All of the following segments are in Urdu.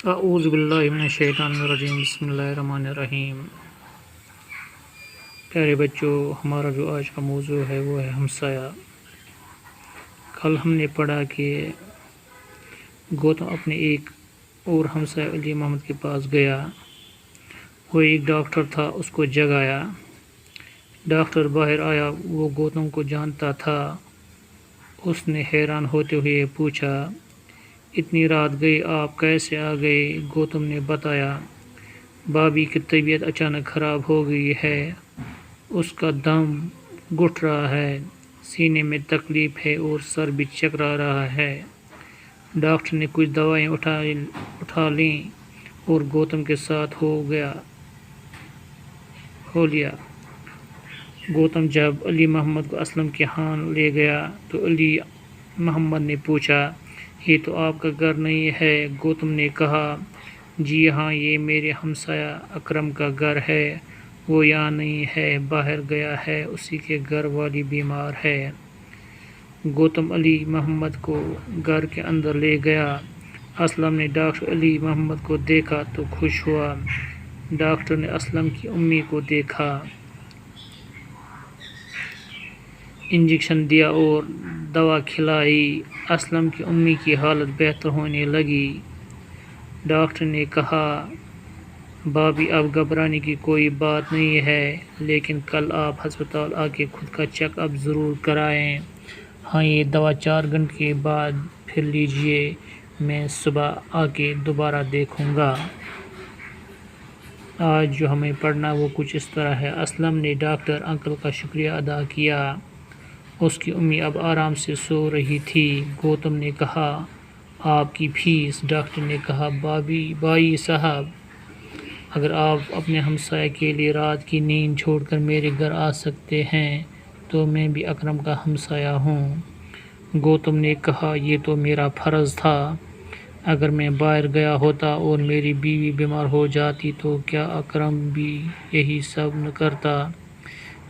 اعوذ باللہ من الشیطان الرجیم، بسم اللہ الرحمن الرحیم۔ پیارے بچوں، ہمارا جو آج کا موضوع ہے وہ ہے ہمسایہ۔ کل ہم نے پڑھا کہ گوتم اپنے ایک اور ہمسایہ علی محمد کے پاس گیا۔ وہ ایک ڈاکٹر تھا، اس کو جگایا۔ ڈاکٹر باہر آیا، وہ گوتم کو جانتا تھا۔ اس نے حیران ہوتے ہوئے پوچھا، اتنی رات گئی، آپ کیسے آ گئے؟ گوتم نے بتایا، بابی کی طبیعت اچانک خراب ہو گئی ہے، اس کا دم گھٹ رہا ہے، سینے میں تکلیف ہے اور سر بھی چکرا رہا ہے۔ ڈاکٹر نے کچھ دوائیں اٹھا لیں اور گوتم کے ساتھ ہو لیا۔ گوتم جب علی محمد کو اسلم کے ہاں لے گیا تو علی محمد نے پوچھا، یہ تو آپ کا گھر نہیں ہے؟ گوتم نے کہا، جی ہاں، یہ میرے ہمسایہ اکرم کا گھر ہے، وہ یہاں نہیں ہے، باہر گیا ہے، اسی کے گھر والی بیمار ہے۔ گوتم علی محمد کو گھر کے اندر لے گیا۔ اسلم نے ڈاکٹر علی محمد کو دیکھا تو خوش ہوا۔ ڈاکٹر نے اسلم کی امی کو دیکھا، انجیکشن دیا اور دوا کھلائی۔ اسلم کی امی کی حالت بہتر ہونے لگی۔ ڈاکٹر نے کہا، بابی اب گھبرانے کی کوئی بات نہیں ہے، لیکن کل آپ ہسپتال آ کے خود کا چیک اپ ضرور کرائیں۔ ہاں، یہ دوا 4 گھنٹے کے بعد پھر لیجیے، میں صبح آ کے دوبارہ دیکھوں گا۔ آج جو ہمیں پڑھنا وہ کچھ اس طرح ہے۔ اسلم نے ڈاکٹر انکل کا شکریہ ادا کیا۔ اس کی امی اب آرام سے سو رہی تھی۔ گوتم نے کہا، آپ کی فیس؟ ڈاکٹر نے کہا، بھائی صاحب، اگر آپ اپنے ہمسایہ کے لیے رات کی نیند چھوڑ کر میرے گھر آ سکتے ہیں تو میں بھی اکرم کا ہمسایہ ہوں۔ گوتم نے کہا، یہ تو میرا فرض تھا، اگر میں باہر گیا ہوتا اور میری بیوی بیمار ہو جاتی تو کیا اکرم بھی یہی سب نہ کرتا؟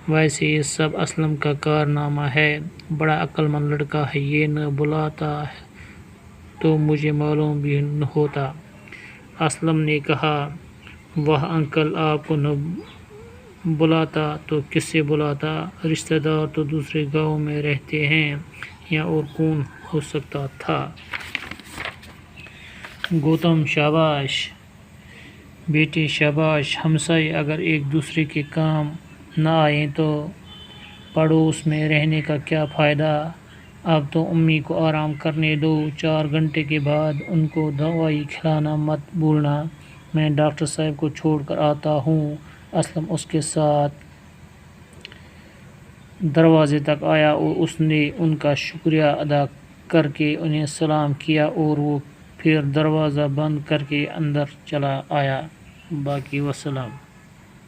ویسے یہ سب اسلم کا کارنامہ ہے، بڑا عقل مند لڑکا ہے، یہ نہ بلاتا تو مجھے معلوم بھی نہ ہوتا۔ اسلم نے کہا، واہ انکل، آپ کو نہ بلاتا تو کس سے بلاتا؟ رشتہ دار تو دوسرے گاؤں میں رہتے ہیں، یا اور کون ہو سکتا تھا؟ گوتم، شاباش بیٹے، شاباش۔ ہمسائے اگر ایک دوسرے کے کام نہ آئیں تو پڑوس میں رہنے کا کیا فائدہ؟ اب تو امی کو آرام کرنے دو، 4 گھنٹے کے بعد ان کو دوائی کھلانا مت بھولنا۔ میں ڈاکٹر صاحب کو چھوڑ کر آتا ہوں۔ اسلم اس کے ساتھ دروازے تک آیا اور اس نے ان کا شکریہ ادا کر کے انہیں سلام کیا اور وہ پھر دروازہ بند کر کے اندر چلا آیا۔ باقی وسلام۔